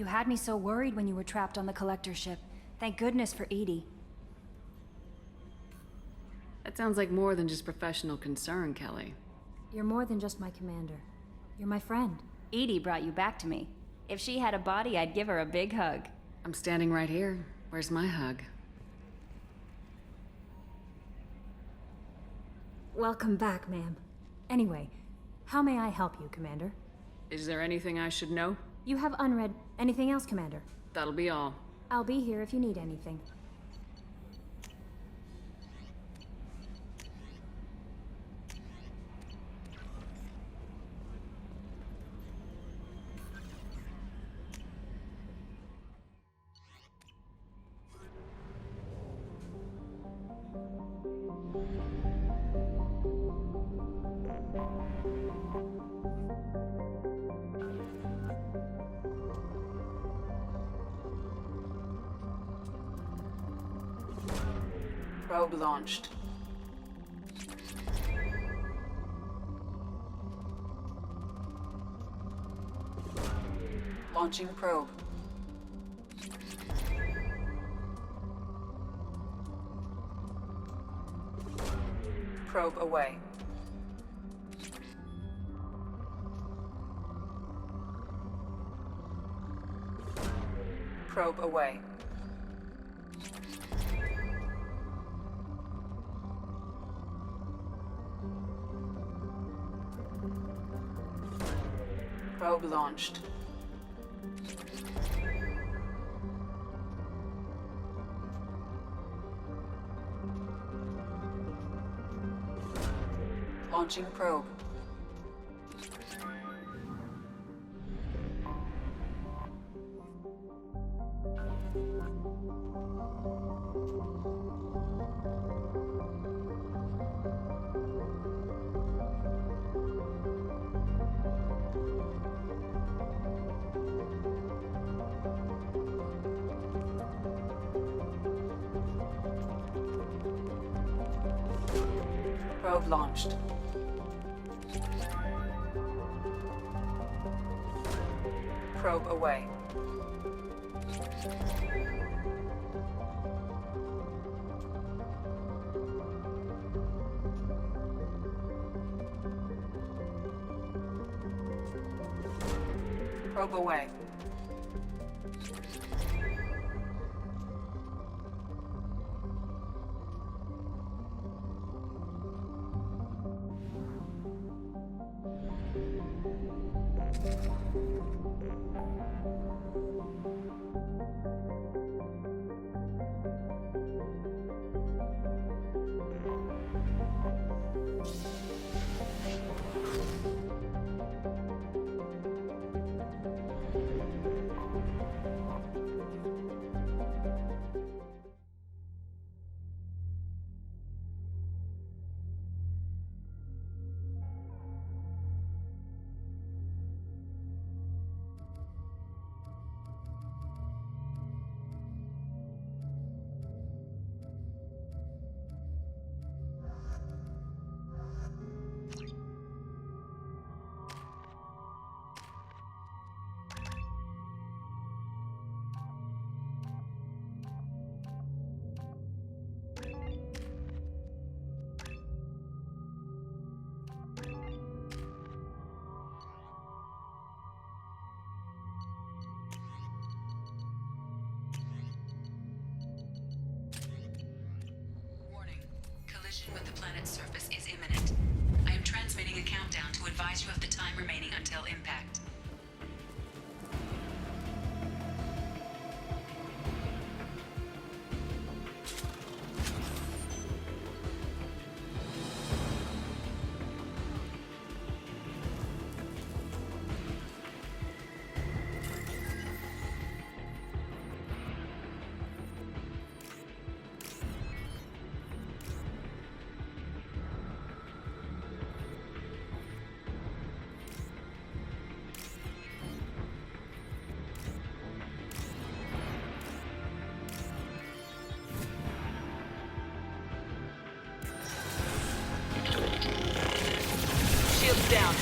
You had me so worried when you were trapped on the Collector ship. Thank goodness for EDI. That sounds like more than just professional concern, Kelly. You're more than just my commander. You're my friend. EDI brought you back to me. If she had a body, I'd give her a big hug. I'm standing right here. Where's my hug? Welcome back, ma'am. Anyway, how may I help you, Commander? Is there anything I should know? You have unread. Anything else, Commander? That'll be all. I'll be here if you need anything. Probe launched. Launching probe. Probe away. Probe away. Probe launched. Launching probe. Probe launched. Probe away. Probe away. With the planet's surface is imminent. I am transmitting a countdown to advise you of the time remaining until impact. Shields down.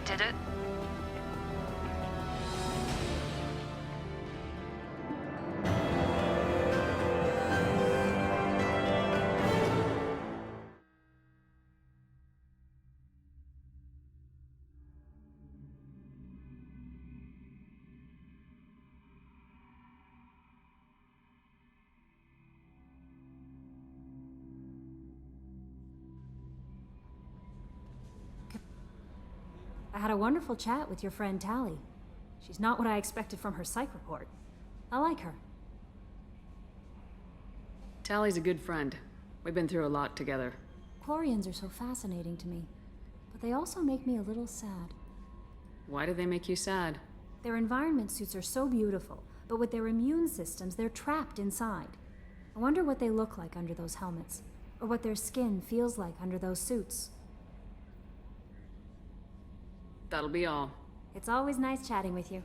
did it? I had a wonderful chat with your friend Tally. She's not what I expected from her psych report. I like her. Tally's a good friend. We've been through a lot together. Quarians are so fascinating to me, but they also make me a little sad. Why do they make you sad? Their environment suits are so beautiful, but with their immune systems, they're trapped inside. I wonder what they look like under those helmets, or what their skin feels like under those suits. That'll be all. It's always nice chatting with you.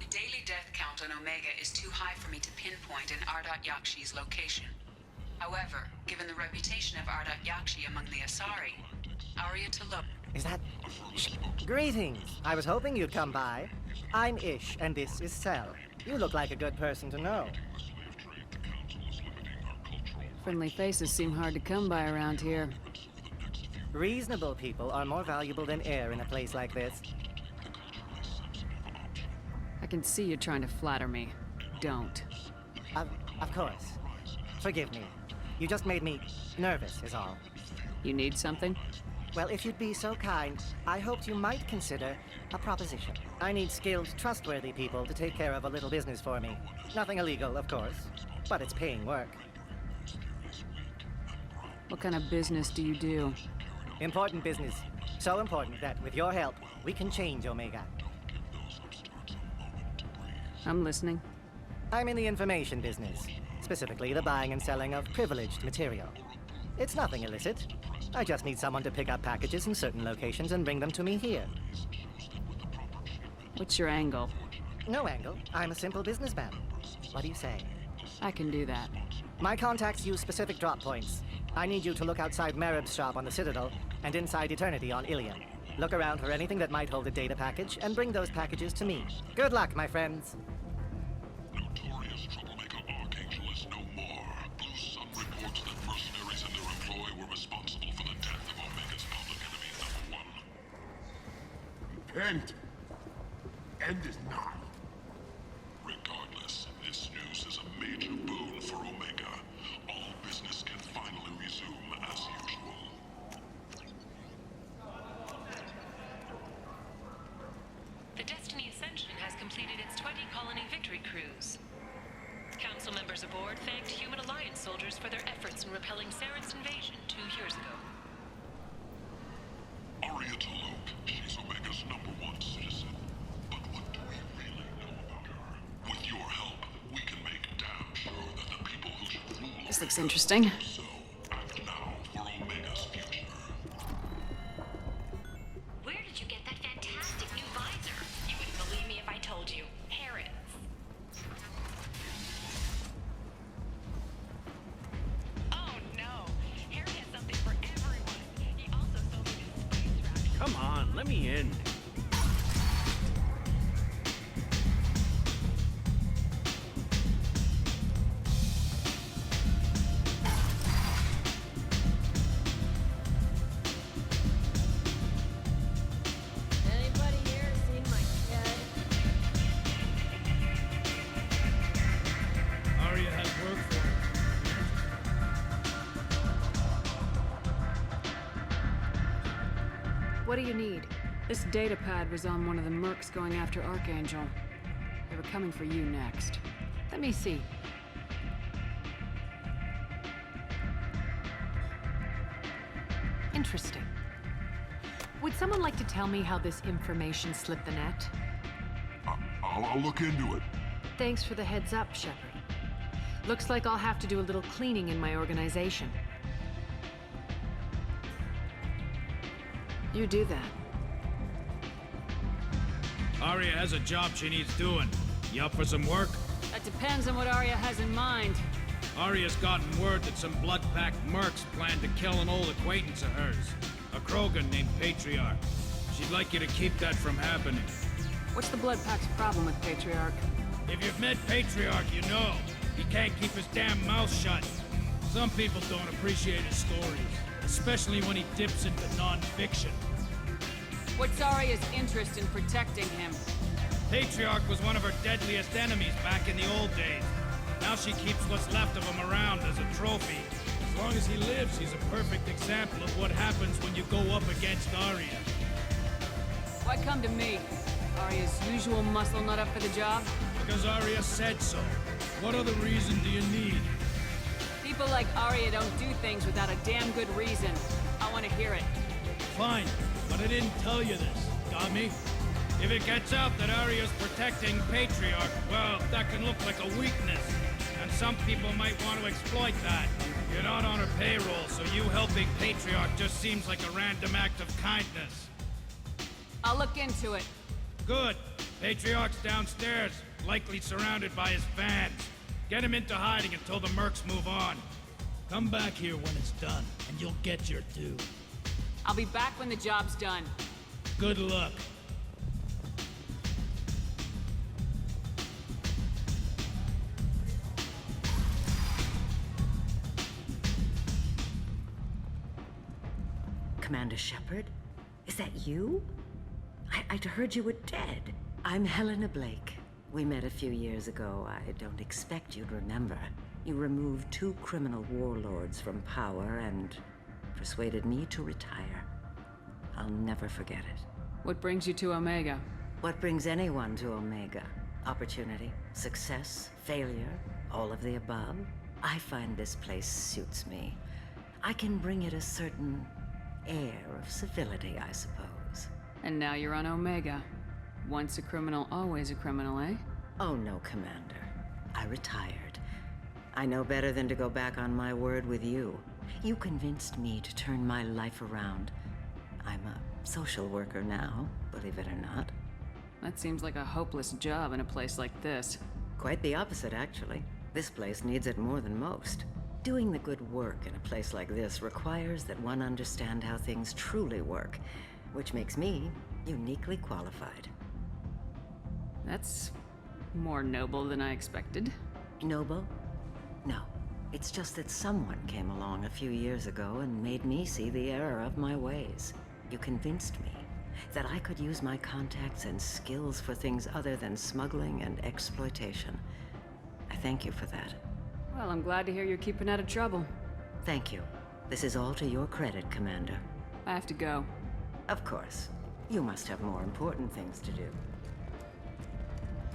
The daily death count on Omega is too high for me to pinpoint an Ardat Yakshi's location. However, given the reputation of Ardat Yakshi among the Asari, Arya T'Loak... Is that... Greetings! I was hoping you'd come by. I'm Ish, and this is Cell. You look like a good person to know. Friendly faces seem hard to come by around here. Reasonable people are more valuable than air in a place like this. I can see you trying to flatter me. Don't. Of course. Forgive me. You just made me nervous, is all. You need something? Well, if you'd be so kind, I hoped you might consider a proposition. I need skilled, trustworthy people to take care of a little business for me. Nothing illegal, of course, but it's paying work. What kind of business do you do? Important business. So important that, with your help, we can change Omega. I'm listening. I'm in the information business, specifically the buying and selling of privileged material. It's nothing illicit. I just need someone to pick up packages in certain locations and bring them to me here. What's your angle? No angle. I'm a simple businessman. What do you say? I can do that. My contacts use specific drop points. I need you to look outside Merib's shop on the Citadel and inside Eternity on Ilion. Look around for anything that might hold a data package and bring those packages to me. Good luck, my friends. Notorious troublemaker Archangel is no more. Blue Sun reports that mercenaries and their employ were responsible for the death of Omega's public enemy #1. Repent. End is nigh. Regardless, this news is a major boon for Omega. All business can finally resume as usual. The Destiny Ascension has completed its 20-colony victory cruise. Council members aboard thanked Human Alliance soldiers for their efforts in repelling Saren's invasion 2 years ago. Arya T'Loak, she's Omega's #1 citizen. But what do we really know about her? With your help, we can make damn sure that the people who should rule This Omega looks interesting. do so. Act now for Omega's future. Where did you get that fantastic new visor? You wouldn't believe me if I told you. Harrods. Oh no! Harry has something for everyone. He also sold me this end. Anybody here seen my kid? Arya has work for her. What do you need? This data pad was on one of the mercs going after Archangel. They were coming for you next. Let me see. Interesting. Would someone like to tell me how this information slipped the net? I'll look into it. Thanks for the heads up, Shepard. Looks like I'll have to do a little cleaning in my organization. You do that. Arya has a job she needs doing. You up for some work? That depends on what Arya has in mind. Arya's gotten word that some blood-packed mercs plan to kill an old acquaintance of hers. A Krogan named Patriarch. She'd like you to keep that from happening. What's the Blood Pack's problem with Patriarch? If you've met Patriarch, you know. He can't keep his damn mouth shut. Some people don't appreciate his stories, especially when he dips into non-fiction. What's Arya's interest in protecting him? Patriarch was one of her deadliest enemies back in the old days. Now she keeps what's left of him around as a trophy. As long as he lives, he's a perfect example of what happens when you go up against Arya. Why come to me? Arya's usual muscle not up for the job? Because Arya said so. What other reason do you need? People like Arya don't do things without a damn good reason. I want to hear it. Fine, but I didn't tell you this. Got me? If it gets out that Arya's protecting Patriarch, well, that can look like a weakness. And some people might want to exploit that. You're not on her payroll, so you helping Patriarch just seems like a random act of kindness. I'll look into it. Good. Patriarch's downstairs, likely surrounded by his fans. Get him into hiding until the mercs move on. Come back here when it's done, and you'll get your due. I'll be back when the job's done. Good luck. Commander Shepard? Is that you? I'd heard you were dead. I'm Helena Blake. We met a few years ago. I don't expect you'd remember. You removed 2 criminal warlords from power and persuaded me to retire. I'll never forget it. What brings you to Omega? What brings anyone to Omega? Opportunity, success, failure, all of the above. I find this place suits me. I can bring it a certain air of civility, I suppose. And now you're on Omega. Once a criminal, always a criminal, eh? Oh no, Commander. I retired. I know better than to go back on my word with you. You convinced me to turn my life around. I'm a social worker now, believe it or not. That seems like a hopeless job in a place like this. Quite the opposite, actually. This place needs it more than most. Doing the good work in a place like this requires that one understand how things truly work, which makes me uniquely qualified. That's more noble than I expected. Noble? No. It's just that someone came along a few years ago and made me see the error of my ways. You convinced me that I could use my contacts and skills for things other than smuggling and exploitation. I thank you for that. Well, I'm glad to hear you're keeping out of trouble. Thank you. This is all to your credit, Commander. I have to go. Of course. You must have more important things to do.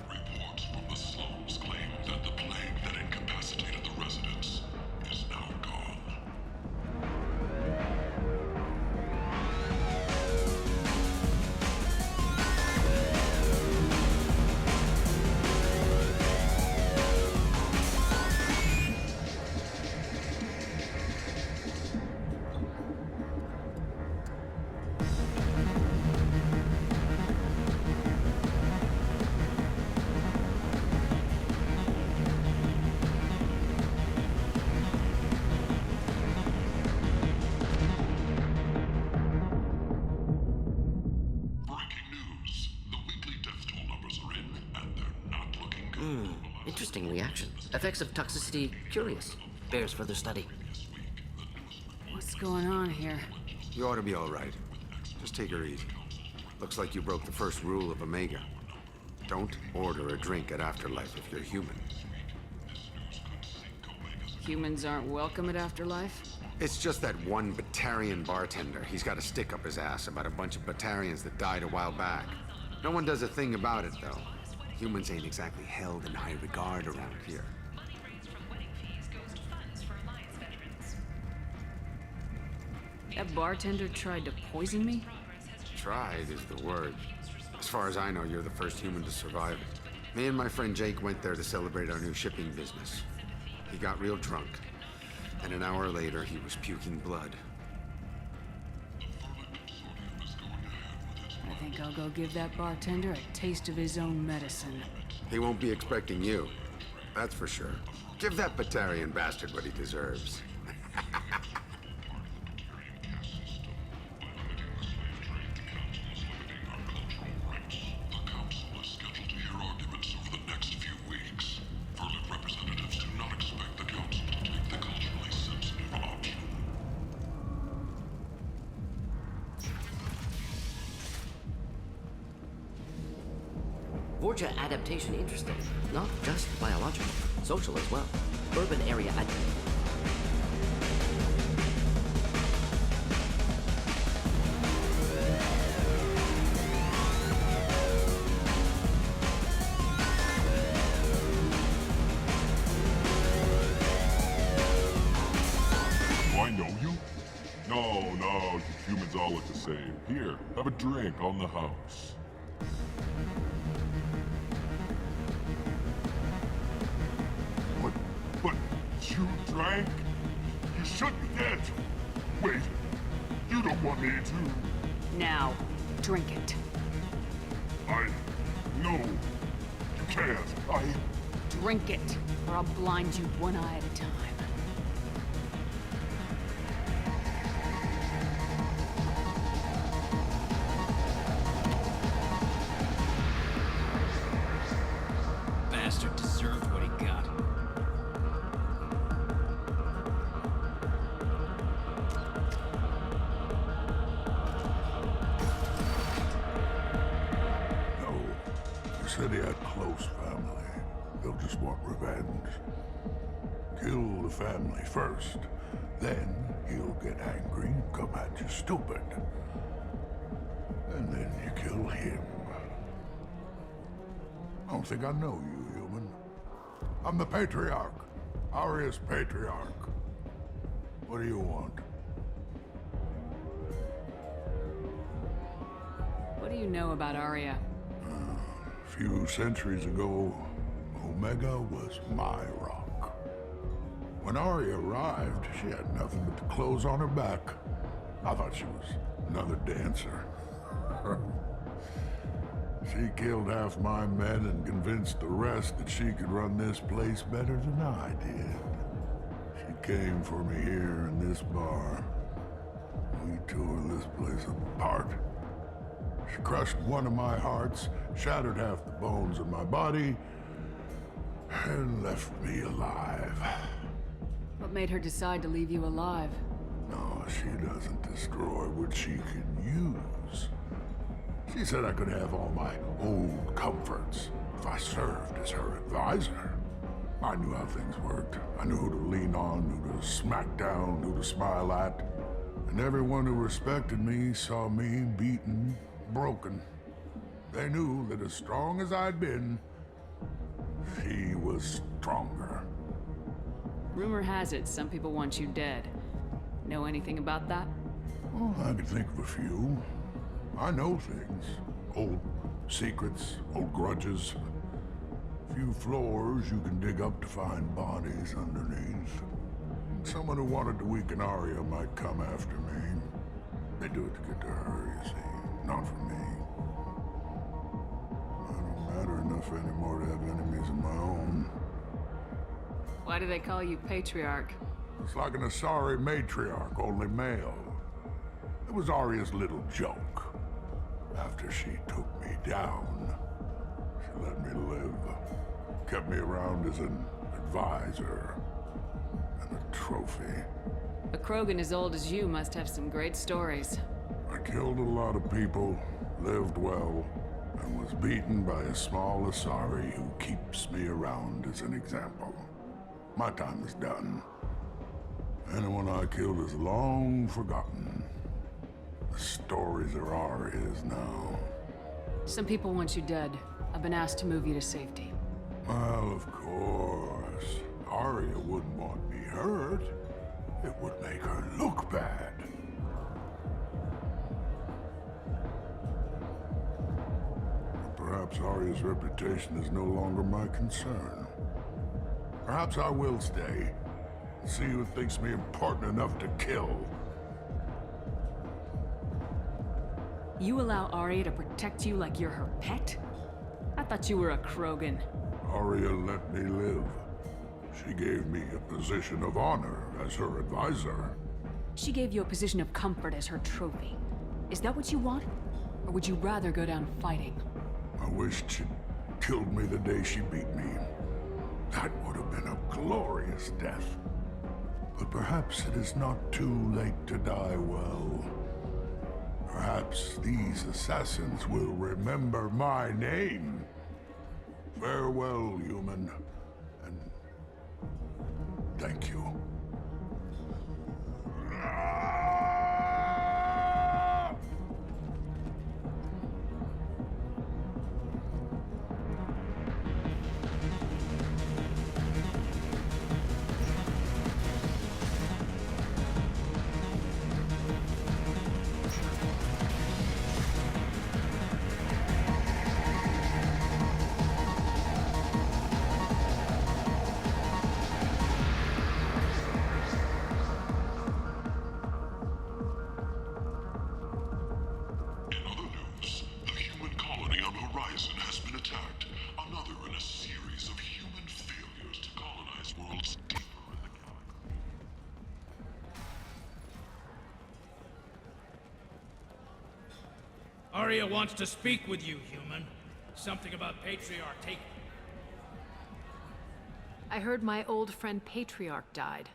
Reports from the slums claim that the plague that incapacitated the residents is now gone. Interesting reaction. Effects of toxicity curious. Bears further study. What's going on here? You ought to be all right. Just take her easy. Looks like you broke the first rule of Omega. Don't order a drink at Afterlife if you're human. Humans aren't welcome at Afterlife? It's just that one Batarian bartender. He's got a stick up his ass about a bunch of Batarians that died a while back. No one does a thing about it, though. Humans ain't exactly held in high regard around here. That bartender tried to poison me? Tried is the word. As far as I know, you're the first human to survive it. Me and my friend Jake went there to celebrate our new shipping business. He got real drunk, and an hour later, he was puking blood. I think I'll go give that bartender a taste of his own medicine. He won't be expecting you. That's for sure. Give that Batarian bastard what he deserves. Vorja adaptation interesting. Not just biological, social as well. Urban area Do I know you? No, you humans all look the same. Here, have a drink on the house. But you drank? You should be dead. Wait, you don't want me to. Now, drink it. No, you can't. Drink it, or I'll blind you one eye at a time. Bastard deserved what he got. No, you said he had close family. They'll just want revenge. Kill the family first. Then he'll get angry and come at you stupid. And then you kill him. I don't think I know you, human. I'm the Patriarch. Aria's Patriarch. What do you want? What do you know about Aria? A few centuries ago, Omega was my rock. When Aria arrived, she had nothing but the clothes on her back. I thought she was another dancer. She killed half my men and convinced the rest that she could run this place better than I did. She came for me here in this bar. We tore this place apart. She crushed one of my hearts, shattered half the bones in my body, and left me alive. What made her decide to leave you alive? No, she doesn't destroy what she can use. She said I could have all my old comforts if I served as her advisor. I knew how things worked. I knew who to lean on, who to smack down, who to smile at. And everyone who respected me saw me beaten, broken. They knew that as strong as I'd been, she was stronger. Rumor has it some people want you dead. Know anything about that? Well, I could think of a few. I know things. Old secrets, old grudges. A few floors you can dig up to find bodies underneath. Someone who wanted to weaken Aria might come after me. They do it to get to her, you see. Not for me. I don't matter enough anymore to have enemies of my own. Why do they call you Patriarch? It's like an Asari matriarch, only male. It was Aria's little joke. After she took me down, she let me live. kept me around as an advisor and a trophy. A Krogan as old as you must have some great stories. I killed a lot of people, lived well, and was beaten by a small Asari who keeps me around as an example. My time is done. Anyone I killed is long forgotten. The stories are ours now. Some people want you dead. I've been asked to move you to safety. Well, of course. Arya wouldn't want me hurt. It would make her look bad. But perhaps Arya's reputation is no longer my concern. Perhaps I will stay. See who thinks me important enough to kill. You allow Arya to protect you like you're her pet? I thought you were a Krogan. Arya let me live. She gave me a position of honor as her advisor. She gave you a position of comfort as her trophy. Is that what you want? Or would you rather go down fighting? I wished she'd killed me the day she beat me. That would have been a glorious death. But perhaps it is not too late to die well. Perhaps these assassins will remember my name. Farewell, human. And thank you. Arya wants to speak with you, human. Something about Patriarch. Take it. I heard my old friend Patriarch died.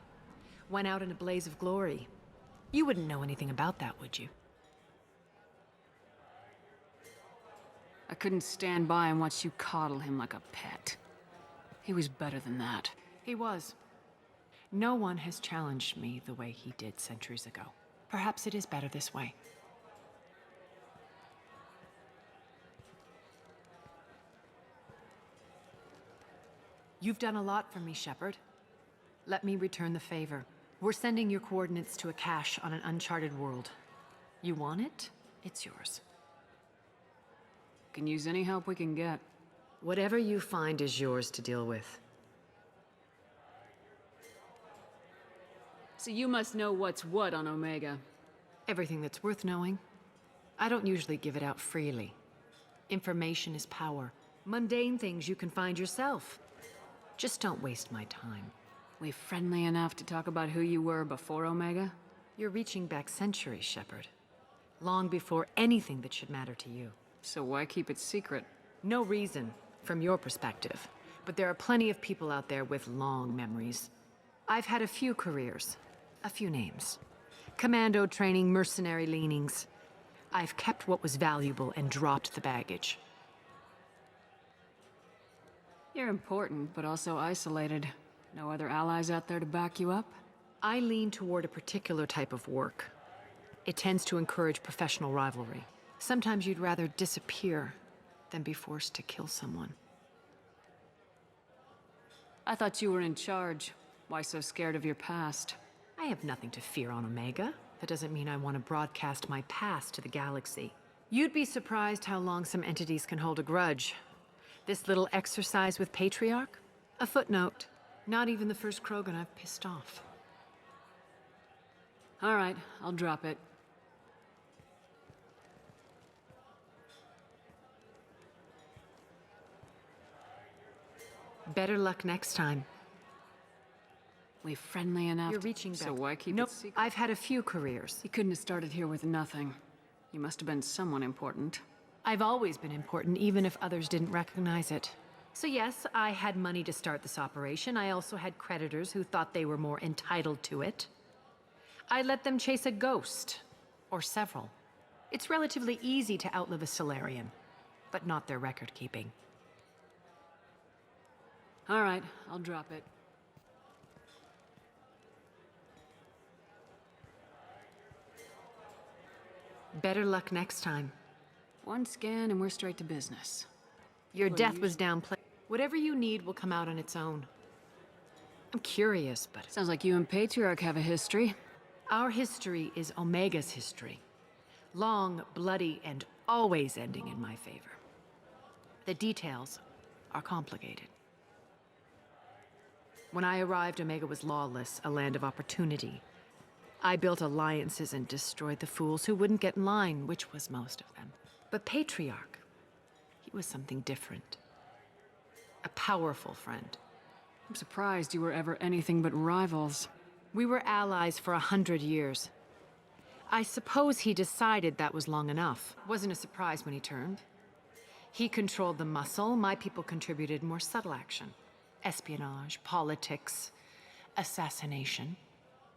Went out in a blaze of glory. You wouldn't know anything about that, would you? I couldn't stand by and watch you coddle him like a pet. He was better than that. He was. No one has challenged me the way he did centuries ago. Perhaps it is better this way. You've done a lot for me, Shepard. Let me return the favor. We're sending your coordinates to a cache on an uncharted world. You want it? It's yours. Can use any help we can get. Whatever you find is yours to deal with. So you must know what's what on Omega. Everything that's worth knowing. I don't usually give it out freely. Information is power. Mundane things you can find yourself. Just don't waste my time. We friendly enough to talk about who you were before Omega? You're reaching back centuries, Shepard. Long before anything that should matter to you. So why keep it secret? No reason, from your perspective. But there are plenty of people out there with long memories. I've had a few careers, a few names. Commando training, mercenary leanings. I've kept what was valuable and dropped the baggage. You're important, but also isolated. No other allies out there to back you up? I lean toward a particular type of work. It tends to encourage professional rivalry. Sometimes you'd rather disappear than be forced to kill someone. I thought you were in charge. Why so scared of your past? I have nothing to fear on Omega. That doesn't mean I want to broadcast my past to the galaxy. You'd be surprised how long some entities can hold a grudge. This little exercise with Patriarch? A footnote. Not even the first Krogan I've pissed off. All right, I'll drop it. Better luck next time. We friendly enough? You're reaching back. So why keep nope, it secret? I've had a few careers. You couldn't have started here with nothing. You must have been someone important. I've always been important, even if others didn't recognize it. So yes, I had money to start this operation. I also had creditors who thought they were more entitled to it. I let them chase a ghost, or several. It's relatively easy to outlive a Solarian, but not their record-keeping. All right, I'll drop it. Better luck next time. One scan and we're straight to business. Your death was downplayed. Whatever you need will come out on its own. I'm curious, but... Sounds like you and Patriarch have a history. Our history is Omega's history. Long, bloody, and always ending in my favor. The details are complicated. When I arrived, Omega was lawless, a land of opportunity. I built alliances and destroyed the fools who wouldn't get in line, which was most of them. But Patriarch, he was something different. A powerful friend. I'm surprised you were ever anything but rivals. We were allies for 100 years. I suppose he decided that was long enough. Wasn't a surprise when he turned. He controlled the muscle, my people contributed more subtle action. Espionage, politics, assassination.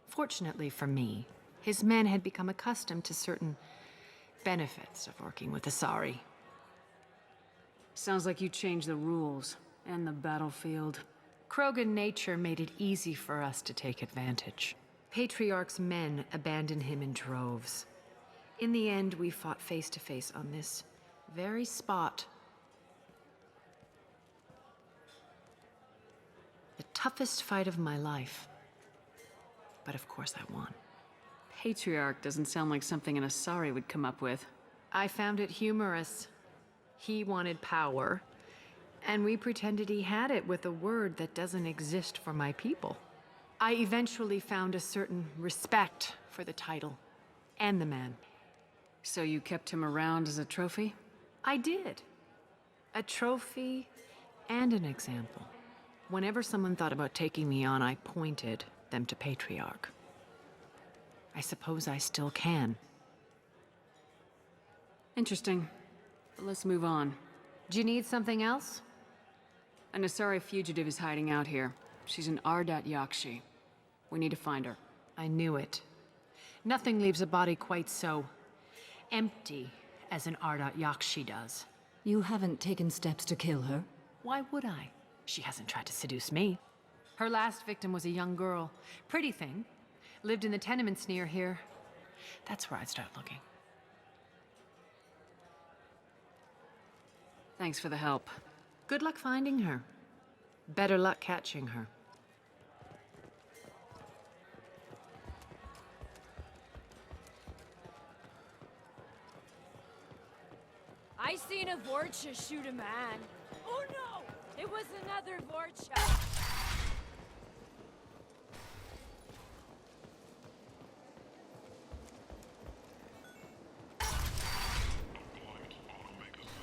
Fortunately for me, his men had become accustomed to certain benefits of working with Asari. Sounds like you changed the rules and the battlefield. Krogan nature made it easy for us to take advantage. Patriarch's men abandoned him in droves. In the end, we fought face to face on this very spot. The toughest fight of my life. But of course I won. Patriarch doesn't sound like something an Asari would come up with. I found it humorous. He wanted power, and we pretended he had it with a word that doesn't exist for my people. I eventually found a certain respect for the title and the man. So you kept him around as a trophy? I did. A trophy and an example. Whenever someone thought about taking me on, I pointed them to Patriarch. I suppose I still can. Interesting. But let's move on. Do you need something else? An Asari fugitive is hiding out here. She's an Ardat Yakshi. We need to find her. I knew it. Nothing leaves a body quite so empty as an Ardat Yakshi does. You haven't taken steps to kill her? Why would I? She hasn't tried to seduce me. Her last victim was a young girl. Pretty thing. Lived in the tenements near here. That's where I'd start looking. Thanks for the help. Good luck finding her. Better luck catching her. I seen a Vorcha shoot a man. Oh no! It was another Vorcha!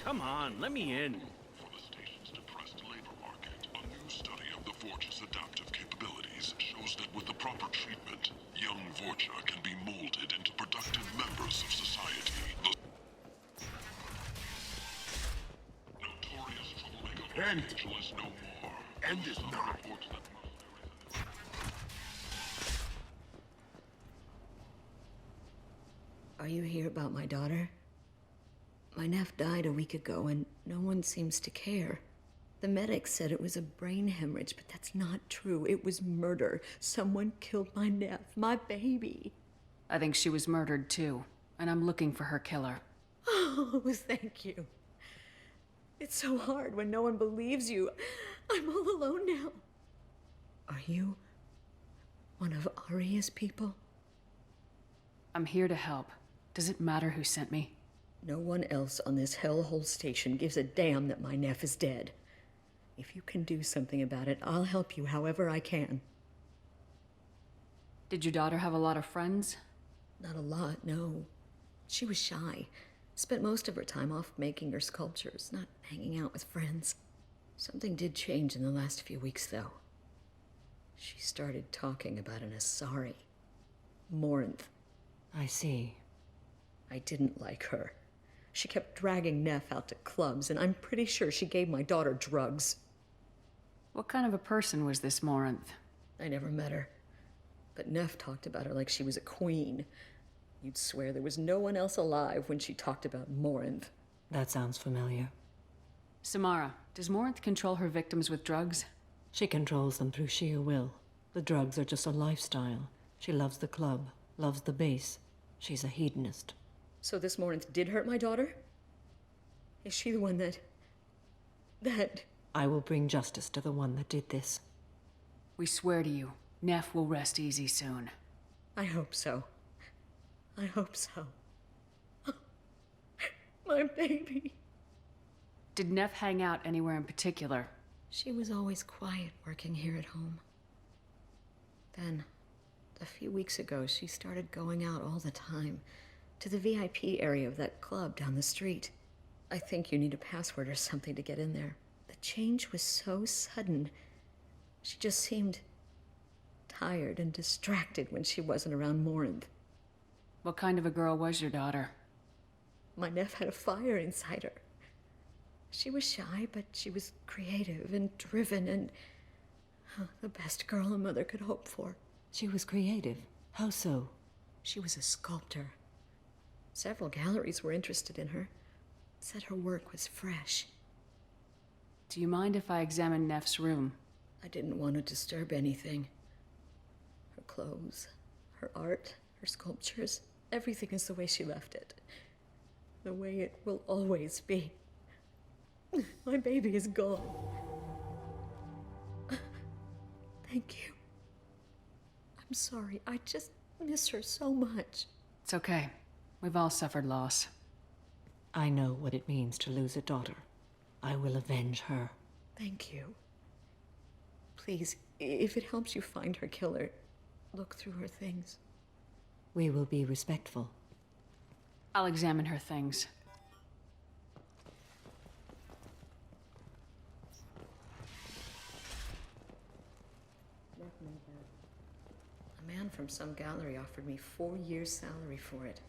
Come on, let me in. For the station's depressed labor market, a new study of the Vorcha's adaptive capabilities shows that with the proper treatment, young Vorcha can be molded into productive members of society. The notorious troublemaker Archangel is no more. End is nigh. Are you here about my daughter? My nephew died a week ago, and no one seems to care. The medics said it was a brain hemorrhage, but that's not true. It was murder. Someone killed my nephew, my baby. I think she was murdered too, and I'm looking for her killer. Oh, thank you. It's so hard when no one believes you. I'm all alone now. Are you one of Aria's people? I'm here to help. Does it matter who sent me? No one else on this hellhole station gives a damn that my nephew is dead. If you can do something about it, I'll help you however I can. Did your daughter have a lot of friends? Not a lot, no. She was shy. Spent most of her time off making her sculptures, not hanging out with friends. Something did change in the last few weeks, though. She started talking about an Asari. Morinth. I see. I didn't like her. She kept dragging Neff out to clubs, and I'm pretty sure she gave my daughter drugs. What kind of a person was this Morinth? I never met her. But Neff talked about her like she was a queen. You'd swear there was no one else alive when she talked about Morinth. That sounds familiar. Samara, does Morinth control her victims with drugs? She controls them through sheer will. The drugs are just a lifestyle. She loves the club, loves the base. She's a hedonist. So this Morinth did hurt my daughter? Is she the one that... I will bring justice to the one that did this. We swear to you, Neff will rest easy soon. I hope so. I hope so. My baby. Did Neff hang out anywhere in particular? She was always quiet working here at home. Then, a few weeks ago, she started going out all the time to the VIP area of that club down the street. I think you need a password or something to get in there. The change was so sudden. She just seemed tired and distracted when she wasn't around Morinth. What kind of a girl was your daughter? My Neff had a fire inside her. She was shy, but she was creative and driven and the best girl a mother could hope for. She was creative. How so? She was a sculptor. Several galleries were interested in her. Said her work was fresh. Do you mind if I examine Neff's room? I didn't want to disturb anything. Her clothes, her art, her sculptures, everything is the way she left it. The way it will always be. My baby is gone. Thank you. I'm sorry. I just miss her so much. It's okay. We've all suffered loss. I know what it means to lose a daughter. I will avenge her. Thank you. Please, if it helps you find her killer, look through her things. We will be respectful. I'll examine her things. A man from some gallery offered me 4 years' salary for it.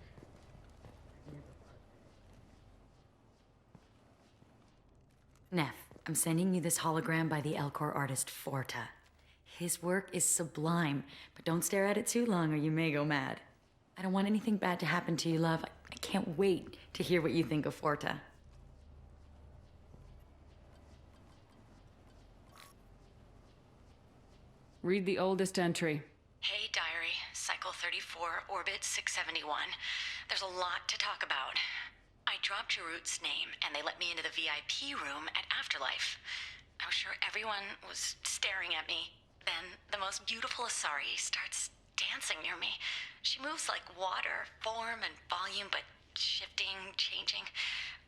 Neff, I'm sending you this hologram by the Elcor artist Forta. His work is sublime, but don't stare at it too long or you may go mad. I don't want anything bad to happen to you, love. I can't wait to hear what you think of Forta. Read the oldest entry. Hey, Diary. Cycle 34, Orbit 671. There's a lot to talk about. I dropped Jarut's name, and they let me into the VIP room at Afterlife. I was sure everyone was staring at me. Then the most beautiful Asari starts dancing near me. She moves like water, form and volume, but shifting, changing.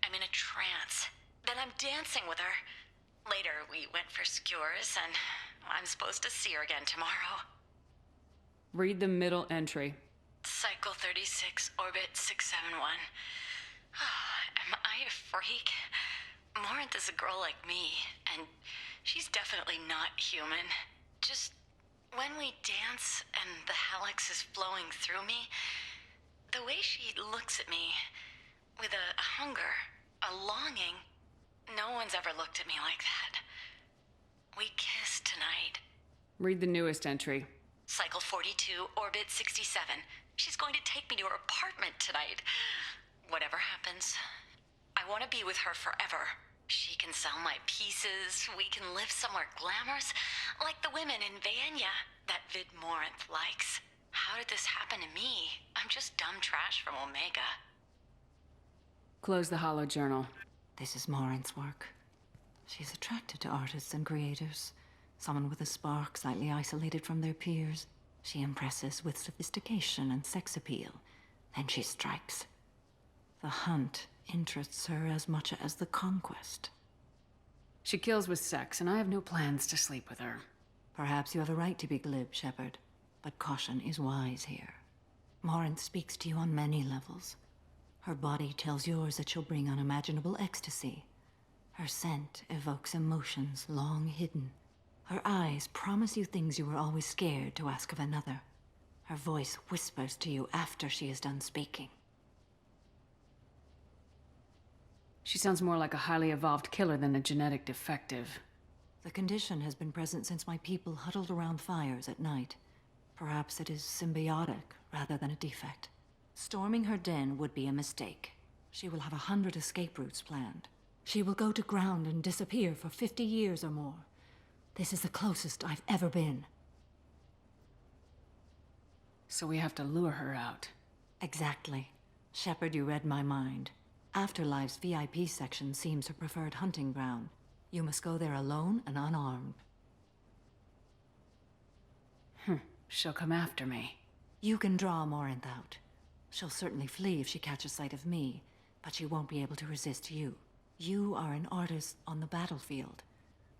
I'm in a trance. Then I'm dancing with her. Later, we went for skewers, and I'm supposed to see her again tomorrow. Read the middle entry. Cycle 36, Orbit 671. Am I a freak? Morinth is a girl like me, and she's definitely not human. Just when we dance and the Hallex is flowing through me, the way she looks at me with a hunger, a longing, no one's ever looked at me like that. We kissed tonight. Read the newest entry. Cycle 42, Orbit 67. She's going to take me to her apartment tonight. Whatever happens, I want to be with her forever. She can sell my pieces, we can live somewhere glamorous, like the women in Vanya that Vid Morinth likes. How did this happen to me? I'm just dumb trash from Omega. Close the holo journal. This is Morinth's work. She's attracted to artists and creators. Someone with a spark, slightly isolated from their peers. She impresses with sophistication and sex appeal. Then she strikes. The hunt interests her as much as the conquest. She kills with sex, and I have no plans to sleep with her. Perhaps you have a right to be glib, Shepard, but caution is wise here. Morinth speaks to you on many levels. Her body tells yours that she'll bring unimaginable ecstasy. Her scent evokes emotions long hidden. Her eyes promise you things you were always scared to ask of another. Her voice whispers to you after she is done speaking. She sounds more like a highly evolved killer than a genetic defective. The condition has been present since my people huddled around fires at night. Perhaps it is symbiotic rather than a defect. Storming her den would be a mistake. She will have 100 escape routes planned. She will go to ground and disappear for 50 years or more. This is the closest I've ever been. So we have to lure her out. Exactly. Shepard, you read my mind. Afterlife's VIP section seems her preferred hunting ground. You must go there alone and unarmed. She'll come after me. You can draw Morinth out. She'll certainly flee if she catches sight of me, but she won't be able to resist you. You are an artist on the battlefield.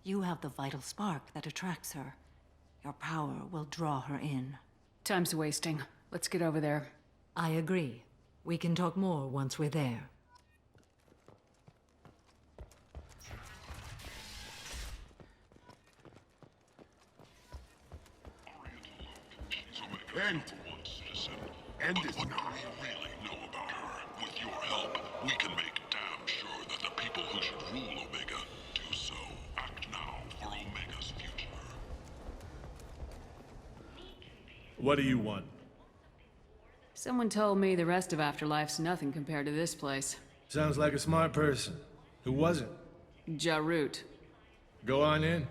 You have the vital spark that attracts her. Your power will draw her in. Time's wasting. Let's get over there. I agree. We can talk more once we're there. End. End is What do we really know about her? With your help, we can make damn sure that the people who should rule Omega do so. Act now for Omega's future. What do you want? Someone told me the rest of Afterlife's nothing compared to this place. Sounds like a smart person. Who was it? Jarut. Go on in.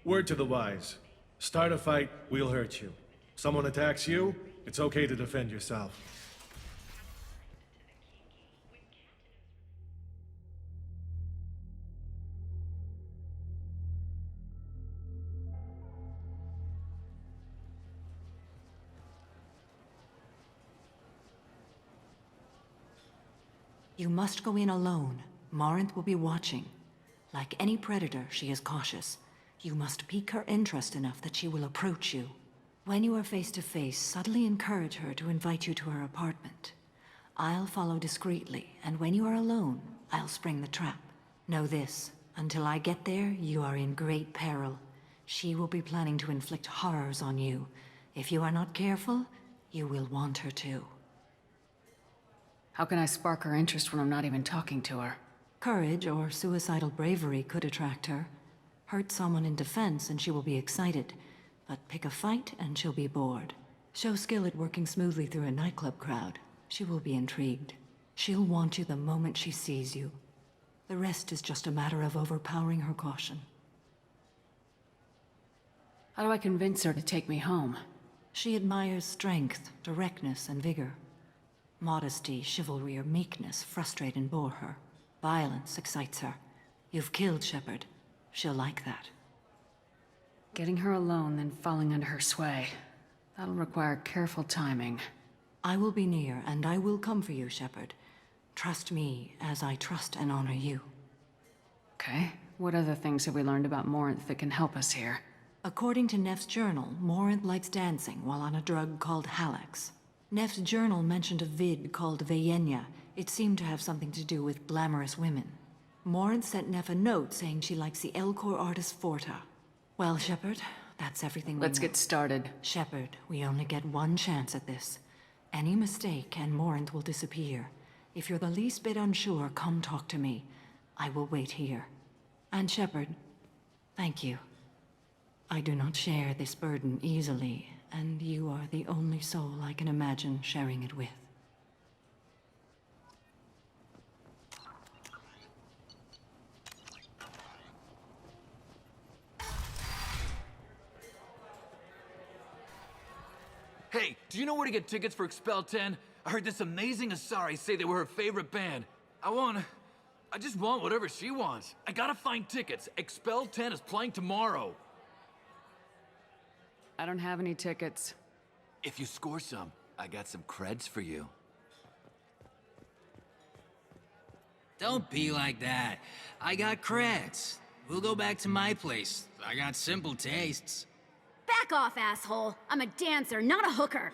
Word to the wise. Start a fight, we'll hurt you. Someone attacks you, it's okay to defend yourself. You must go in alone. Morinth will be watching. Like any predator, she is cautious. You must pique her interest enough that she will approach you. When you are face to face, subtly encourage her to invite you to her apartment. I'll follow discreetly, and when you are alone, I'll spring the trap. Know this, until I get there, you are in great peril. She will be planning to inflict horrors on you. If you are not careful, you will want her to. How can I spark her interest when I'm not even talking to her? Courage or suicidal bravery could attract her. Hurt someone in defense and she will be excited. But pick a fight and she'll be bored. Show skill at working smoothly through a nightclub crowd. She will be intrigued. She'll want you the moment she sees you. The rest is just a matter of overpowering her caution. How do I convince her to take me home? She admires strength, directness, and vigor. Modesty, chivalry, or meekness frustrate and bore her. Violence excites her. You've killed Shepard. She'll like that. Getting her alone, then falling under her sway. That'll require careful timing. I will be near, and I will come for you, Shepard. Trust me, as I trust and honor you. Okay. What other things have we learned about Morinth that can help us here? According to Neff's journal, Morinth likes dancing while on a drug called Halax. Neff's journal mentioned a vid called Veyenya. It seemed to have something to do with glamorous women. Morinth sent Neff a note saying she likes the Elcor artist Forta. Well, Shepard, that's everything we know. Let's get started. Shepard, we only get one chance at this. Any mistake and Morinth will disappear. If you're the least bit unsure, come talk to me. I will wait here. And Shepard, thank you. I do not share this burden easily, and you are the only soul I can imagine sharing it with. Hey, do you know where to get tickets for Expel 10? I heard this amazing Asari say they were her favorite band. I just want whatever she wants. I gotta find tickets. Expel 10 is playing tomorrow. I don't have any tickets. If you score some, I got some creds for you. Don't be like that. I got creds. We'll go back to my place. I got simple tastes. Back off, asshole. I'm a dancer, not a hooker.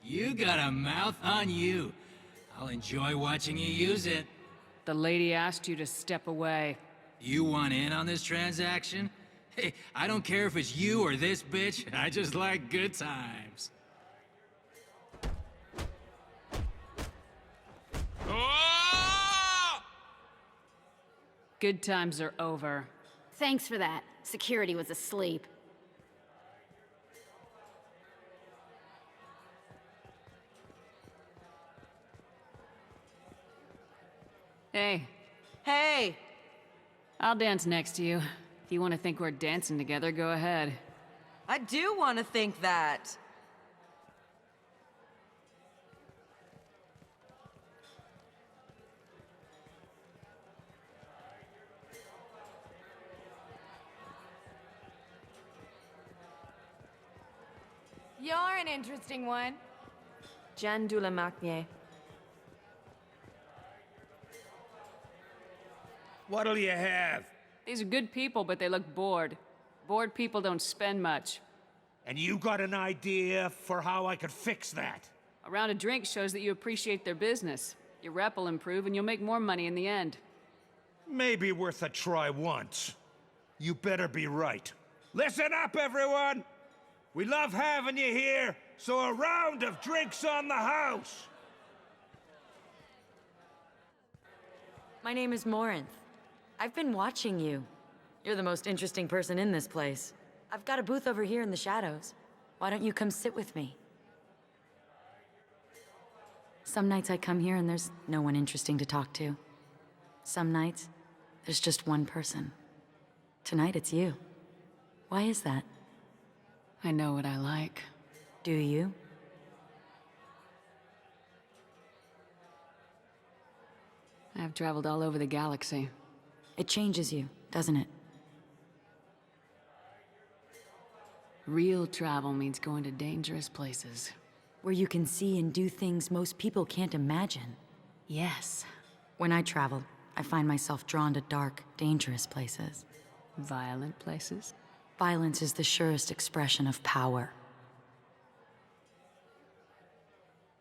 You got a mouth on you. I'll enjoy watching you use it. The lady asked you to step away. You want in on this transaction? Hey, I don't care if it's you or this bitch. I just like good times. Oh! Good times are over. Thanks for that. Security was asleep. Hey. Hey! I'll dance next to you. If you want to think we're dancing together, go ahead. I do want to think that. You're an interesting one. Jeanne Dulamarnier. What'll you have? These are good people, but they look bored. Bored people don't spend much. And you got an idea for how I could fix that? A round of drinks shows that you appreciate their business. Your rep will improve and you'll make more money in the end. Maybe worth a try once. You better be right. Listen up, everyone! We love having you here, so a round of drinks on the house! My name is Morinth. I've been watching you. You're the most interesting person in this place. I've got a booth over here in the shadows. Why don't you come sit with me? Some nights I come here and there's no one interesting to talk to. Some nights, there's just one person. Tonight it's you. Why is that? I know what I like. Do you? I've traveled all over the galaxy. It changes you, doesn't it? Real travel means going to dangerous places. Where you can see and do things most people can't imagine. Yes. When I travel, I find myself drawn to dark, dangerous places. Violent places? Violence is the surest expression of power.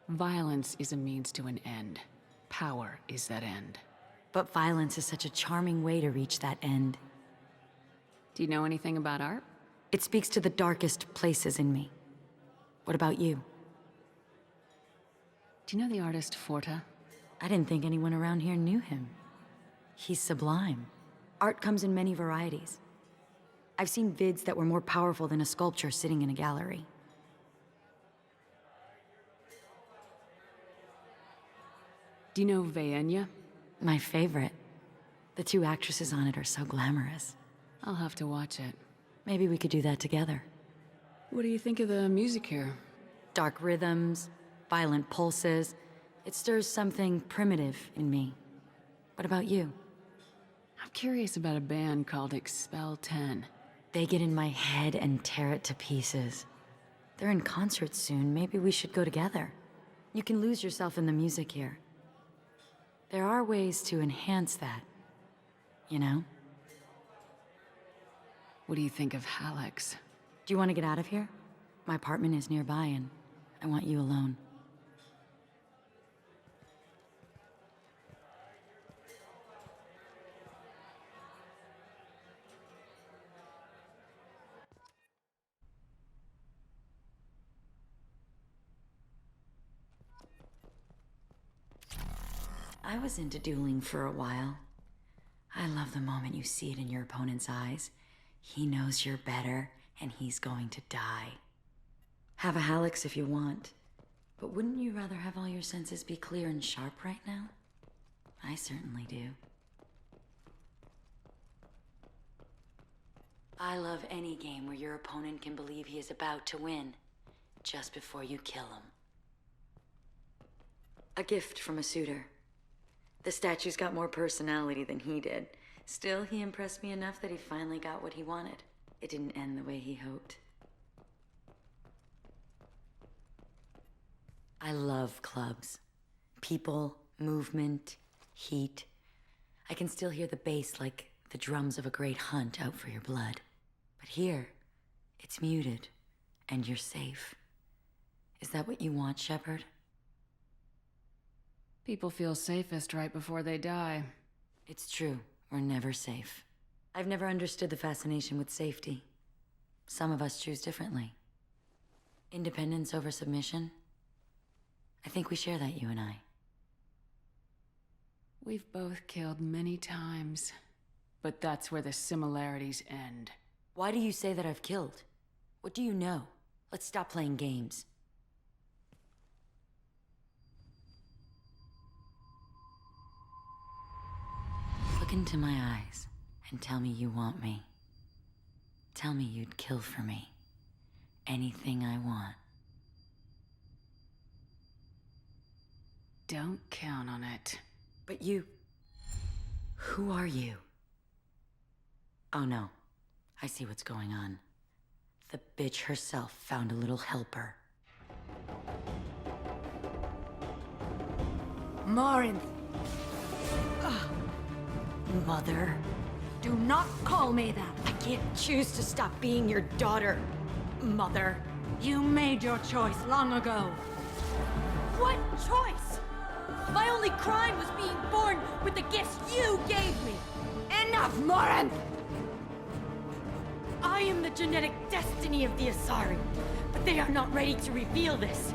Violence is a means to an end. Power is that end. But violence is such a charming way to reach that end. Do you know anything about art? It speaks to the darkest places in me. What about you? Do you know the artist Forta? I didn't think anyone around here knew him. He's sublime. Art comes in many varieties. I've seen vids that were more powerful than a sculpture sitting in a gallery. Do you know Vaenya? My favorite. The two actresses on it are so glamorous. I'll have to watch it. Maybe we could do that together. What do you think of the music here? Dark rhythms, violent pulses. It stirs something primitive in me. What about you? I'm curious about a band called Expel 10. They get in my head and tear it to pieces. They're in concert soon. Maybe we should go together. You can lose yourself in the music here. There are ways to enhance that, you know? What do you think of Hallex? Do you want to get out of here? My apartment is nearby and I want you alone. I was into dueling for a while. I love the moment you see it in your opponent's eyes. He knows you're better, and he's going to die. Have a Hallex if you want, but wouldn't you rather have all your senses be clear and sharp right now? I certainly do. I love any game where your opponent can believe he is about to win, just before you kill him. A gift from a suitor. The statue's got more personality than he did. Still, he impressed me enough that he finally got what he wanted. It didn't end the way he hoped. I love clubs. People, movement, heat. I can still hear the bass like the drums of a great hunt out for your blood. But here, it's muted, and you're safe. Is that what you want, Shepard? People feel safest right before they die. It's true. We're never safe. I've never understood the fascination with safety. Some of us choose differently. Independence over submission? I think we share that, you and I. We've both killed many times. But that's where the similarities end. Why do you say that I've killed? What do you know? Let's stop playing games. Look into my eyes and tell me you want me. Tell me you'd kill for me. Anything I want. Don't count on it. But you... Who are you? Oh no. I see what's going on. The bitch herself found a little helper. Morinth! Mother. Do not call me that! I can't choose to stop being your daughter, Mother. You made your choice long ago. What choice? My only crime was being born with the gifts you gave me. Enough, Morinth! I am the genetic destiny of the Asari, but they are not ready to reveal this.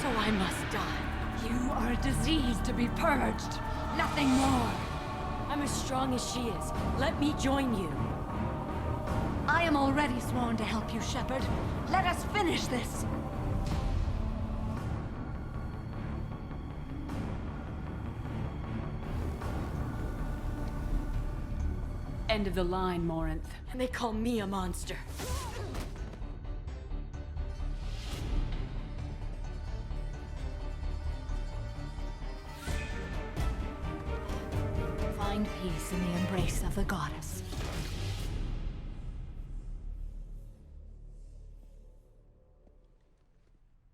So I must die. You are a disease to be purged. Nothing more. I'm as strong as she is. Let me join you. I am already sworn to help you, Shepard. Let us finish this. End of the line, Morinth. And they call me a monster. Find peace in the embrace of the goddess.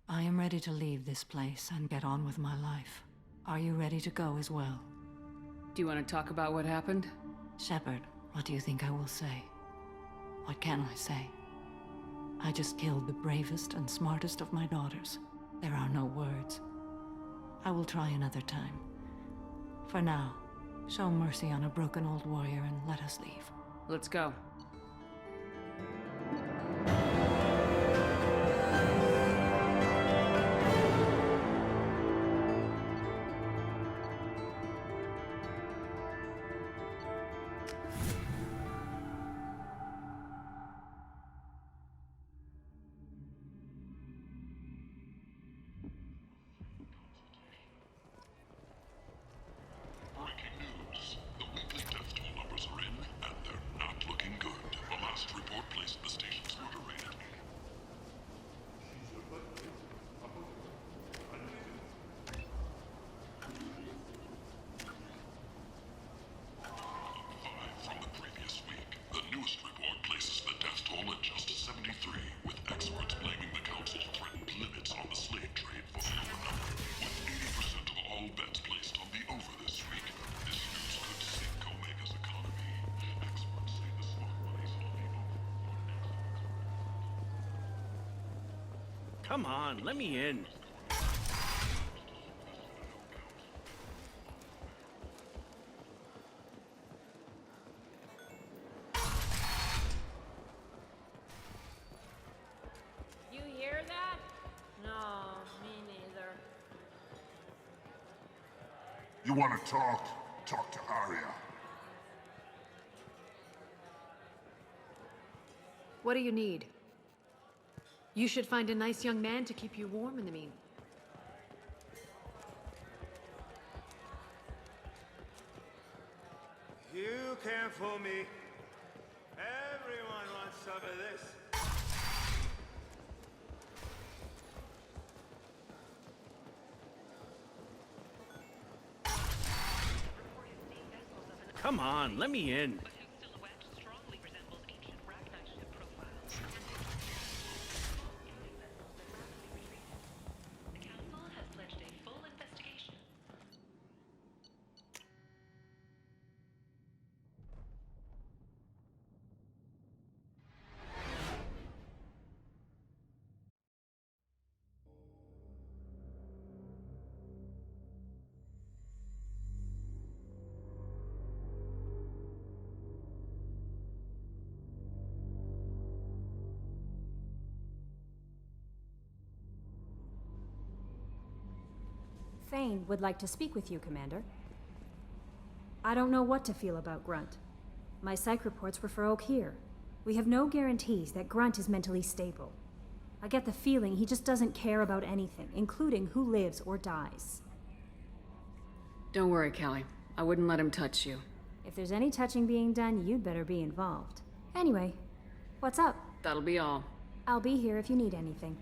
I am ready to leave this place and get on with my life. Are you ready to go as well? Do you want to talk about what happened? Shepard, what do you think I will say? What can I say? I just killed the bravest and smartest of my daughters. There are no words. I will try another time. For now, show mercy on a broken old warrior and let us leave. Let's go. Breaking news. The weekly death toll numbers are in, and they're not looking good. The last report placed the station's murder rate at... from the previous week. The newest report places the death toll at just 73, with experts blaming the Council's threatened limits on the slave trade for the lower number. With 80% of all bets placed on the over this week, this news could sink Omega's economy. Experts say the smart money's on the over. Come on, let me in. You hear that? No, me neither. You want to talk? Talk to Arya. What do you need? You should find a nice young man to keep you warm in the mean. You can't fool me. Everyone wants some of this. Come on, let me in. Thane would like to speak with you, Commander. I don't know what to feel about Grunt. My psych reports were for Oak here. We have no guarantees that Grunt is mentally stable. I get the feeling he just doesn't care about anything, including who lives or dies. Don't worry, Callie. I wouldn't let him touch you. If there's any touching being done, you'd better be involved. Anyway, what's up? That'll be all. I'll be here if you need anything.